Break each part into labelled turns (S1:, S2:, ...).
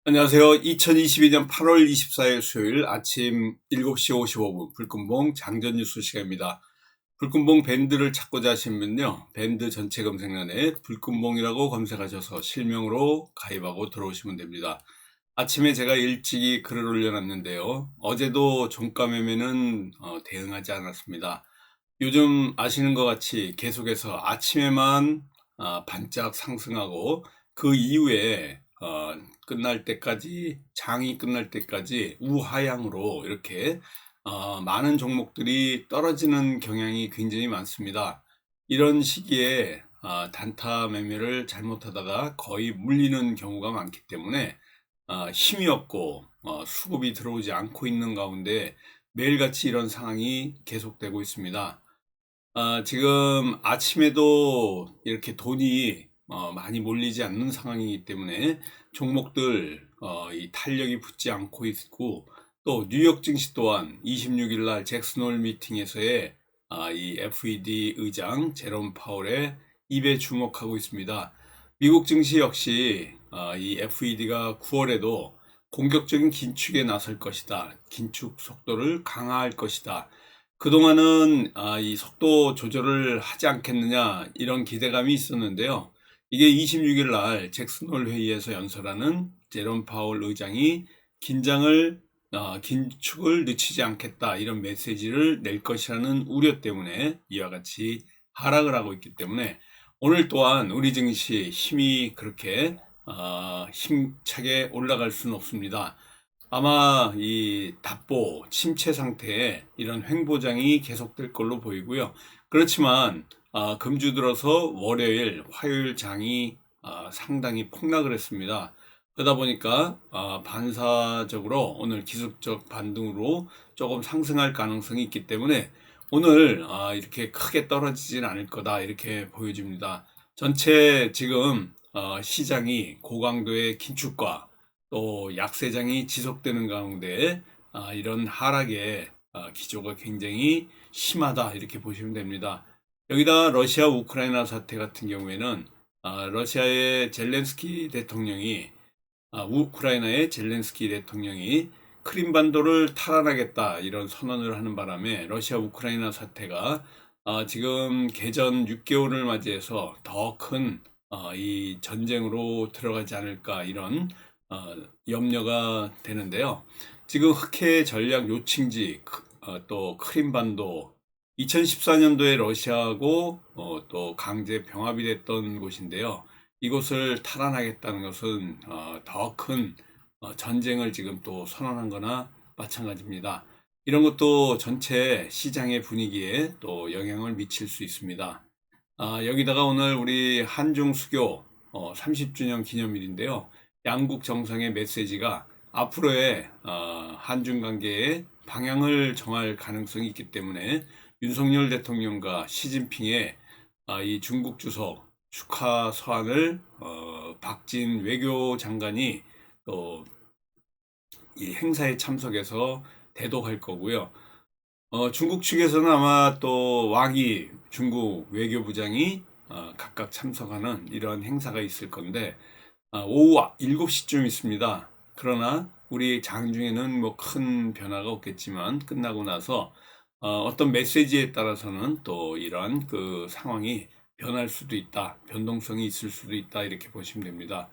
S1: 안녕하세요. 2022년 8월 24일 수요일 아침 7시 55분 불금봉 장전 뉴스 시간입니다. 불금봉 밴드를 찾고자 하시면요. 밴드 전체 검색란에 불금봉이라고 검색하셔서 실명으로 가입하고 들어오시면 됩니다. 아침에 제가 일찍이 글을 올려놨는데요. 어제도 종가 매매는 대응하지 않았습니다. 요즘 아시는 것 같이 계속해서 아침에만 반짝 상승하고 그 이후에 끝날 때까지 장이 끝날 때까지 우하향으로 이렇게 많은 종목들이 떨어지는 경향이 굉장히 많습니다. 이런 시기에 단타 매매를 잘못하다가 거의 물리는 경우가 많기 때문에 힘이 없고 수급이 들어오지 않고 있는 가운데 매일같이 이런 상황이 계속되고 있습니다. 지금 아침에도 이렇게 돈이 많이 몰리지 않는 상황이기 때문에 종목들 이 탄력이 붙지 않고 있고, 또 뉴욕 증시 또한 26일 날 잭슨홀 미팅에서의 이 FED 의장 제롬 파월의 입에 주목하고 있습니다. 미국 증시 역시 이 FED가 9월에도 공격적인 긴축에 나설 것이다. 긴축 속도를 강화할 것이다. 그동안은 이 속도 조절을 하지 않겠느냐 이런 기대감이 있었는데요. 이게 26일 날 잭슨홀 회의에서 연설하는 제롬 파월 의장이 긴축을 늦추지 않겠다 이런 메시지를 낼 것이라는 우려 때문에 이와 같이 하락을 하고 있기 때문에 오늘 또한 우리 증시 힘이 그렇게 힘차게 올라갈 수는 없습니다. 아마 이 답보 침체 상태에 이런 횡보장이 계속될 걸로 보이고요. 그렇지만 금주 들어서 월요일, 화요일 장이 상당히 폭락을 했습니다. 그러다 보니까 반사적으로 오늘 기술적 반등으로 조금 상승할 가능성이 있기 때문에 오늘 이렇게 크게 떨어지진 않을 거다 이렇게 보여집니다. 전체 지금 시장이 고강도의 긴축과 또 약세장이 지속되는 가운데 이런 하락의 기조가 굉장히 심하다 이렇게 보시면 됩니다. 여기다 러시아 우크라이나 사태 같은 경우에는 러시아의 젤렌스키 대통령이 우크라이나의 젤렌스키 대통령이 크림반도를 탈환하겠다 이런 선언을 하는 바람에 러시아 우크라이나 사태가 지금 개전 6개월을 맞이해서 더 큰 이 전쟁으로 들어가지 않을까 이런 염려가 되는데요. 지금 흑해 전략 요충지 또 크림반도 2014년도에 러시아하고 또 강제 병합이 됐던 곳인데요. 이곳을 탈환하겠다는 것은 더 큰 전쟁을 지금 또 선언한 거나 마찬가지입니다. 이런 것도 전체 시장의 분위기에 또 영향을 미칠 수 있습니다. 여기다가 오늘 우리 한중 수교 30주년 기념일인데요. 양국 정상의 메시지가 앞으로의 한중 관계의 방향을 정할 가능성이 있기 때문에 윤석열 대통령과 시진핑의 이 중국 주석 축하 서한을 박진 외교장관이 또 이 행사에 참석해서 대독할 거고요. 중국 측에서는 아마 또 왕이 중국 외교부장이 각각 참석하는 이런 행사가 있을 건데 오후 7시쯤 있습니다. 그러나 우리 장중에는 뭐 큰 변화가 없겠지만 끝나고 나서 어떤 메시지에 따라서는 또 이런 그 상황이 변할 수도 있다, 변동성이 있을 수도 있다 이렇게 보시면 됩니다.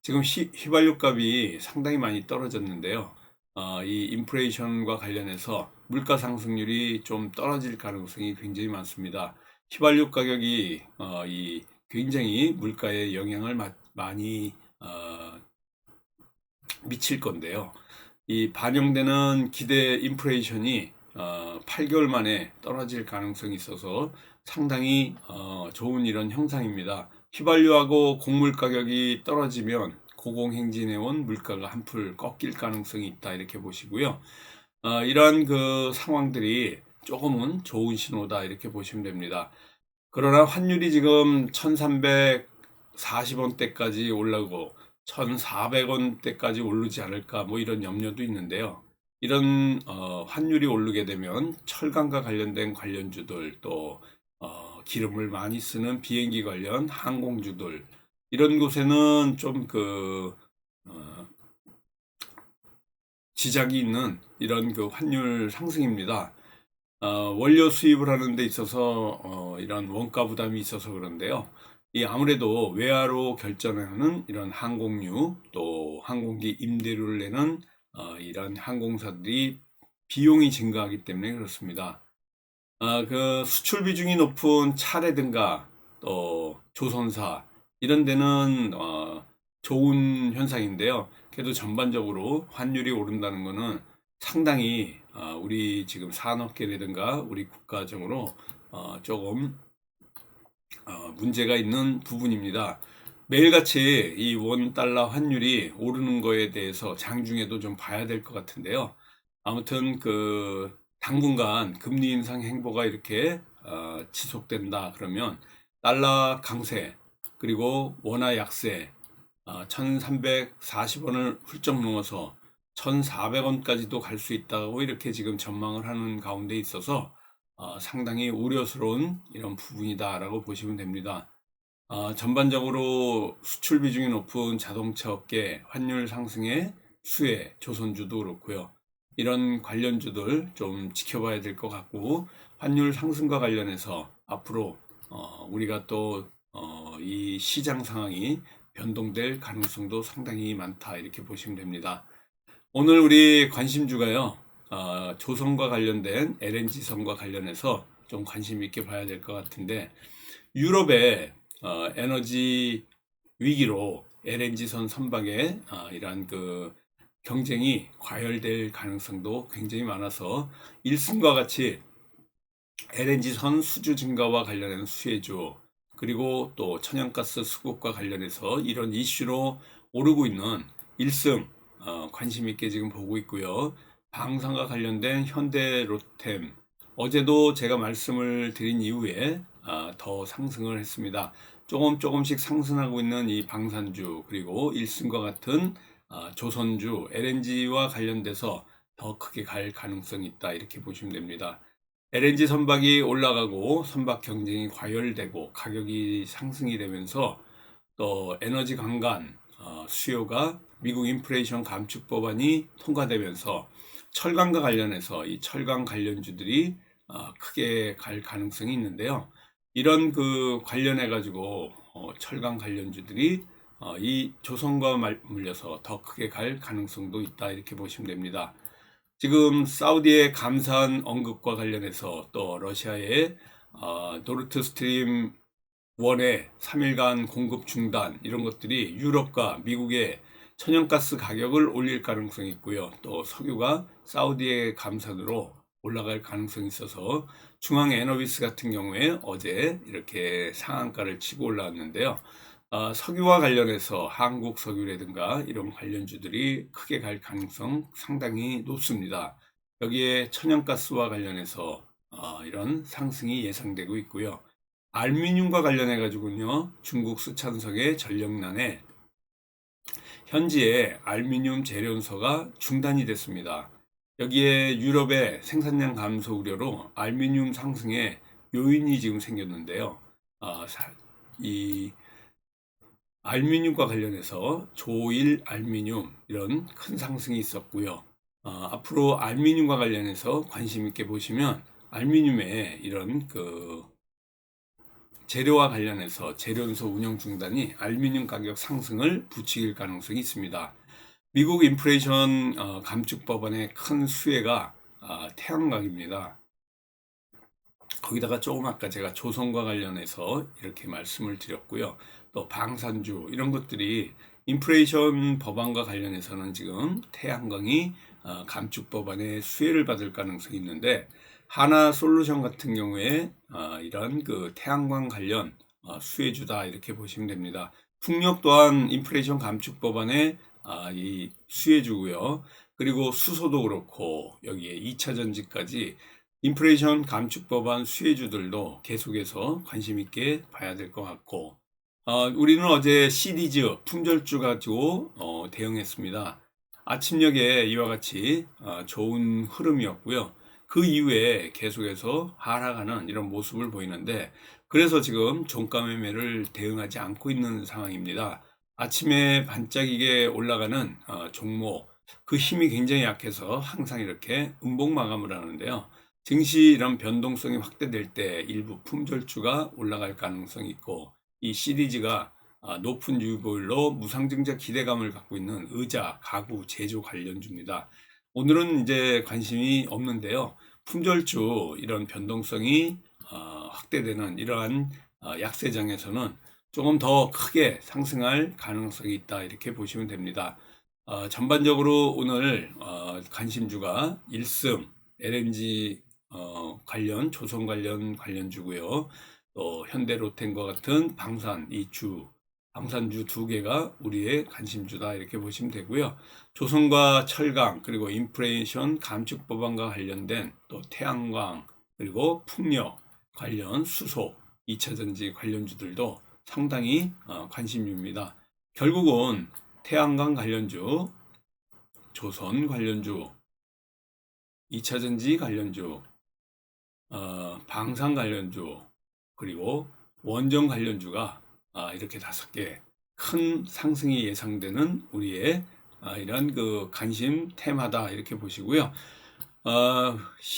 S1: 지금 휘발유 값이 상당히 많이 떨어졌는데요. 이 인플레이션과 관련해서 물가 상승률이 좀 떨어질 가능성이 굉장히 많습니다. 휘발유 가격이 이 굉장히 물가에 영향을 많이 미칠 건데요. 이 반영되는 기대 인플레이션이 8개월 만에 떨어질 가능성이 있어서 상당히 좋은 이런 형상입니다. 휘발유하고 곡물 가격이 떨어지면 고공행진해온 물가가 한풀 꺾일 가능성이 있다 이렇게 보시고요. 이러한 그 상황들이 조금은 좋은 신호다 이렇게 보시면 됩니다. 그러나 환율이 지금 1340원대까지 올라오고 1400원대까지 오르지 않을까 뭐 이런 염려도 있는데요. 이런 환율이 오르게 되면 철강과 관련된 관련주들 또 기름을 많이 쓰는 비행기 관련 항공주들 이런 곳에는 좀 지장이 있는 이런 그 환율 상승입니다. 원료 수입을 하는 데 있어서 이런 원가 부담이 있어서 그런데요. 이 아무래도 외화로 결전하는 이런 항공유, 또 항공기 임대료를 내는 이런 항공사들이 비용이 증가하기 때문에 그렇습니다. 그 수출 비중이 높은 차라든가 또 조선사 이런 데는 좋은 현상인데요. 그래도 전반적으로 환율이 오른다는 것은 상당히 우리 지금 산업계라든가 우리 국가적으로 조금 문제가 있는 부분입니다. 매일같이 이 원 달러 환율이 오르는 거에 대해서 장중에도 좀 봐야 될 것 같은데요. 아무튼 그 당분간 금리 인상 행보가 이렇게 지속된다 그러면 달러 강세 그리고 원화 약세 1340원을 훌쩍 넘어서 1400원까지도 갈 수 있다고 이렇게 지금 전망을 하는 가운데 있어서 상당히 우려스러운 이런 부분이다라고 보시면 됩니다. 전반적으로 수출 비중이 높은 자동차 업계 환율 상승의 수혜, 조선주도 그렇고요. 이런 관련주들 좀 지켜봐야 될 것 같고 환율 상승과 관련해서 앞으로 우리가 또 이 시장 상황이 변동될 가능성도 상당히 많다 이렇게 보시면 됩니다. 오늘 우리 관심주가요. 조선과 관련된 LNG선과 관련해서 좀 관심 있게 봐야 될 것 같은데 유럽의 에너지 위기로 LNG선 선박에 이러한 그 경쟁이 과열될 가능성도 굉장히 많아서 일승과 같이 LNG선 수주 증가와 관련된 수혜주 그리고 또 천연가스 수급과 관련해서 이런 이슈로 오르고 있는 일승 관심 있게 지금 보고 있고요. 방산과 관련된 현대 로템 어제도 제가 말씀을 드린 이후에 더 상승을 했습니다. 조금씩 상승하고 있는 이 방산주 그리고 일승과 같은 조선주 LNG와 관련돼서 더 크게 갈 가능성이 있다 이렇게 보시면 됩니다. LNG 선박이 올라가고 선박 경쟁이 과열되고 가격이 상승이 되면서 또 에너지 강간 수요가 미국 인플레이션 감축 법안이 통과되면서 철강과 관련해서 이 철강 관련주들이 크게 갈 가능성이 있는데요. 이런 그 관련해 가지고 철강 관련주들이 이 조선과 물려서 더 크게 갈 가능성도 있다 이렇게 보시면 됩니다. 지금 사우디의 감산 언급과 관련해서 또 러시아의 노르트 스트림 1의 3일간 공급 중단 이런 것들이 유럽과 미국의 천연가스 가격을 올릴 가능성이 있고요. 또 석유가 사우디의 감산으로 올라갈 가능성이 있어서 중앙에너비스 같은 경우에 어제 이렇게 상한가를 치고 올라왔는데요. 석유와 관련해서 한국 석유라든가 이런 관련주들이 크게 갈 가능성 상당히 높습니다. 여기에 천연가스와 관련해서 이런 상승이 예상되고 있고요. 알루미늄과 관련해 가지고는요. 중국 수찬석의 전력난에 현지에 알루미늄 재련소가 중단이 됐습니다. 여기에 유럽의 생산량 감소 우려로 알루미늄 상승에 요인이 지금 생겼는데요. 이 알루미늄과 관련해서 조일 알루미늄 이런 큰 상승이 있었고요. 앞으로 알루미늄과 관련해서 관심 있게 보시면 알루미늄의 이런 그 재료와 관련해서 재련소 운영 중단이 알루미늄 가격 상승을 부추길 가능성이 있습니다. 미국 인플레이션 감축 법안의 큰 수혜가 태양광입니다. 거기다가 조금 아까 제가 조선과 관련해서 이렇게 말씀을 드렸고요. 또 방산주 이런 것들이 인플레이션 법안과 관련해서는 지금 태양광이 감축 법안의 수혜를 받을 가능성이 있는데 하나솔루션 같은 경우에 이런 그 태양광 관련 수혜주다 이렇게 보시면 됩니다. 풍력 또한 인플레이션 감축 법안의 이 수혜주고요. 그리고 수소도 그렇고 여기에 2차 전지까지 인플레이션 감축 법안 수혜주들도 계속해서 관심 있게 봐야 될 것 같고 우리는 어제 CD즈 품절주 가지고 대응했습니다. 아침녘에 이와 같이 좋은 흐름이었고요. 그 이후에 계속해서 하락하는 이런 모습을 보이는데 그래서 지금 종가 매매를 대응하지 않고 있는 상황입니다. 아침에 반짝이게 올라가는 종목 그 힘이 굉장히 약해서 항상 이렇게 음봉 마감을 하는데요. 증시 이런 변동성이 확대될 때 일부 품절주가 올라갈 가능성이 있고, 이 시리즈가 높은 유보율로 무상증자 기대감을 갖고 있는 의자, 가구, 제조 관련주입니다. 오늘은 이제 관심이 없는데요. 품절주 이런 변동성이 확대되는 이러한 약세장에서는 조금 더 크게 상승할 가능성이 있다, 이렇게 보시면 됩니다. 전반적으로 오늘 관심주가 1승 LNG 관련, 조선 관련주고요. 또 현대로템과 같은 방산주 두 개가 우리의 관심주다, 이렇게 보시면 되고요. 조선과 철강, 그리고 인플레이션 감축 법안과 관련된 또 태양광, 그리고 풍력 관련 수소, 2차전지 관련주들도 상당히 관심주입니다. 결국은 태양광 관련주, 조선 관련주, 2차전지 관련주, 방산 관련주, 그리고 원전 관련주가 이렇게 5개 큰 상승이 예상되는 우리의 이런 그 관심 테마다, 이렇게 보시고요.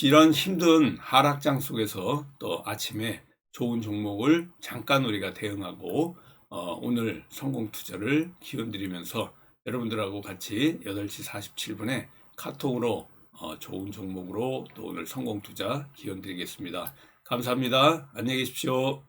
S1: 이런 힘든 하락장 속에서 또 아침에 좋은 종목을 잠깐 우리가 대응하고 오늘 성공 투자를 기원드리면서 여러분들하고 같이 8시 47분에 카톡으로 좋은 종목으로 또 오늘 성공 투자 기원드리겠습니다. 감사합니다. 안녕히 계십시오.